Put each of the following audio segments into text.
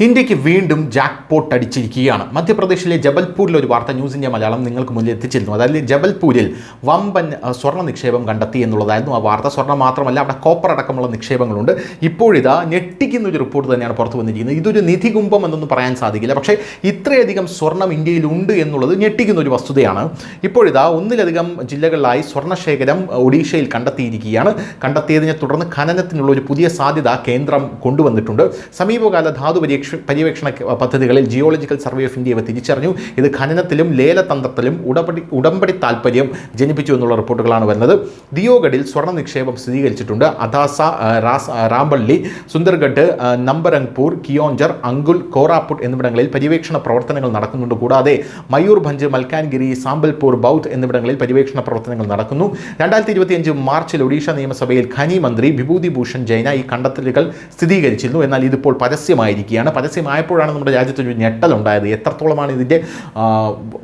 ഇന്ത്യക്ക് വീണ്ടും ജാക്ക്പോട്ട് അടിച്ചിരിക്കുകയാണ്. മധ്യപ്രദേശിലെ ജബൽപൂരിലെ ഒരു വാർത്ത ന്യൂസ് ഇന്ത്യ മലയാളം നിങ്ങൾക്ക് മുന്നിൽ എത്തിച്ചിരുന്നു. അതായത് ജബൽപൂരിൽ വമ്പൻ സ്വർണ്ണ നിക്ഷേപം കണ്ടെത്തി എന്നുള്ളതായിരുന്നു ആ വാർത്ത. സ്വർണ്ണം മാത്രമല്ല, അവിടെ കോപ്പർ അടക്കമുള്ള നിക്ഷേപങ്ങളുണ്ട്. ഇപ്പോഴിതാ ഞെട്ടിക്കുന്ന ഒരു റിപ്പോർട്ട് തന്നെയാണ് പുറത്തു വന്നിരിക്കുന്നത്. ഇതൊരു നിധികുംഭം എന്നൊന്നും പറയാൻ സാധിക്കില്ല, പക്ഷേ ഇത്രയധികം സ്വർണ്ണം ഇന്ത്യയിലുണ്ട് എന്നുള്ളത് ഞെട്ടിക്കുന്ന ഒരു വസ്തുതയാണ്. ഇപ്പോഴിതാ ഒന്നിലധികം ജില്ലകളിലായി സ്വർണ്ണശേഖരം ഒഡീഷയിൽ കണ്ടെത്തിയിരിക്കുകയാണ്. കണ്ടെത്തിയതിനെ തുടർന്ന് ഖനനത്തിനുള്ള ഒരു പുതിയ സാധ്യത കേന്ദ്രം കൊണ്ടുവന്നിട്ടുണ്ട്. സമീപകാല ധാതു പര്യവേക്ഷണ പദ്ധതികളിൽ ജിയോളജിക്കൽ സർവേ ഓഫ് ഇന്ത്യ തിരിച്ചറിഞ്ഞു. ഇത് ഖനനത്തിലും ലേലതന്ത്രത്തിലും ഉടമ്പടി താൽപ്പര്യം ജനിപ്പിച്ചു എന്നുള്ള റിപ്പോർട്ടുകളാണ് വരുന്നത്. ദിയോഗഡിൽ സ്വർണ്ണ നിക്ഷേപം സ്ഥിരീകരിച്ചിട്ടുണ്ട്. അദാസ, റാംബള്ളി, സുന്ദർഗഡ്, നമ്പരംഗ്പൂർ, കിയോഞ്ചർ, അങ്കുൽ, കോറാപുട്ട് എന്നിവിടങ്ങളിൽ പര്യവേക്ഷണ പ്രവർത്തനങ്ങൾ നടക്കുന്നുണ്ട്. കൂടാതെ മയൂർഭഞ്ച്, മൽക്കാൻഗിരി, സാമ്പൽപൂർ, ബൗദ്ധ് എന്നിവിടങ്ങളിൽ പര്യവേക്ഷണ പ്രവർത്തനങ്ങൾ നടക്കുന്നു. 2025 മാർച്ചിൽ ഒഡീഷ നിയമസഭയിൽ ഖനി മന്ത്രി വിഭൂതി ഭൂഷൺ ജൈന ഈ കണ്ടെത്തലുകൾ സ്ഥിരീകരിച്ചിരുന്നു. എന്നാൽ ഇതിപ്പോൾ പരസ്യമായിരിക്കുകയാണ്. പരസ്യമായപ്പോഴാണ് നമ്മുടെ രാജ്യത്തൊരു ഞെട്ടലുണ്ടായത്. എത്രത്തോളമാണ് ഇതിൻ്റെ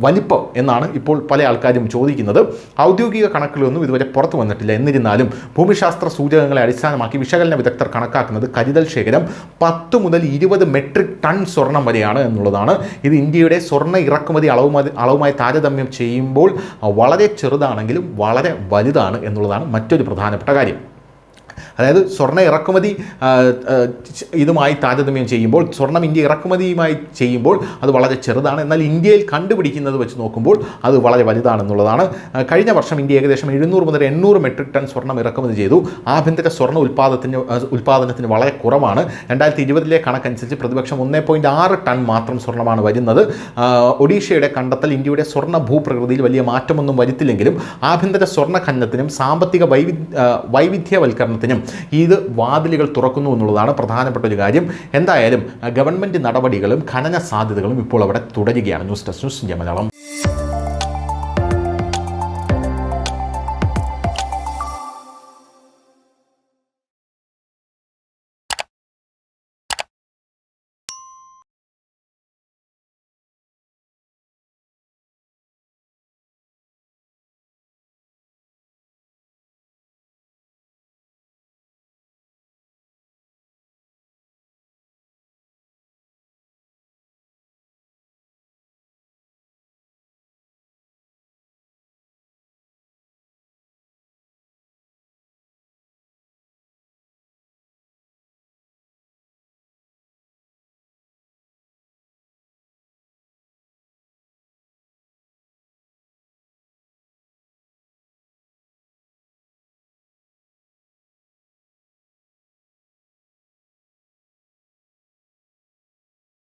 വലിപ്പം എന്നാണ് ഇപ്പോൾ പല ആൾക്കാരും ചോദിക്കുന്നത്. ഔദ്യോഗിക കണക്കുകളൊന്നും ഇതുവരെ പുറത്തു വന്നിട്ടില്ല. എന്നിരുന്നാലും ഭൂമിശാസ്ത്ര സൂചകങ്ങളെ അടിസ്ഥാനമാക്കി വിശകലന വിദഗ്ധർ കണക്കാക്കുന്നത് കരുതൽ ശേഖരം 10 മുതൽ 20 മെട്രിക് ടൺ സ്വർണം വരെയാണ് എന്നുള്ളതാണ്. ഇത് ഇന്ത്യയുടെ സ്വർണ്ണ ഇറക്കുമതി അളവുമായി താരതമ്യം ചെയ്യുമ്പോൾ വളരെ ചെറുതാണെങ്കിലും വളരെ വലുതാണ് എന്നുള്ളതാണ് മറ്റൊരു പ്രധാനപ്പെട്ട കാര്യം. അതായത് സ്വർണ്ണ ഇറക്കുമതി ഇതുമായി താരതമ്യം ചെയ്യുമ്പോൾ, സ്വർണ്ണം ഇന്ത്യ ഇറക്കുമതിയുമായി ചെയ്യുമ്പോൾ അത് വളരെ ചെറുതാണ്. എന്നാൽ ഇന്ത്യയിൽ കണ്ടുപിടിക്കുന്നത് വെച്ച് നോക്കുമ്പോൾ അത് വളരെ വലുതാണെന്നുള്ളതാണ്. കഴിഞ്ഞ വർഷം ഇന്ത്യ ഏകദേശം 700 മുതൽ 800 മെട്രിക് ടൺ സ്വർണ്ണം ഇറക്കുമതി ചെയ്തു. ആഭ്യന്തര സ്വർണ്ണ ഉൽപ്പാദനത്തിന് വളരെ കുറവാണ്. 2020 കണക്കനുസരിച്ച് പ്രതിപക്ഷം 1.6 ടൺ മാത്രം സ്വർണ്ണമാണ് വരുന്നത്. ഒഡീഷയുടെ കണ്ടെത്തൽ ഇന്ത്യയുടെ സ്വർണ്ണ ഭൂപ്രകൃതിയിൽ വലിയ മാറ്റമൊന്നും വരുത്തില്ലെങ്കിലും ആഭ്യന്തര സ്വർണ്ണ ഖനനത്തിനും സാമ്പത്തിക വൈവിധ്യവൽക്കരണത്തിനും ഇത് വാതിലുകൾ തുറക്കുന്നു എന്നുള്ളതാണ് പ്രധാനപ്പെട്ട ഒരു കാര്യം. എന്തായാലും ഗവൺമെൻറ് നടപടികളും ഖനന സാധ്യതകളും ഇപ്പോൾ അവിടെ തുടരുകയാണ്. News desk, news India Malayalam.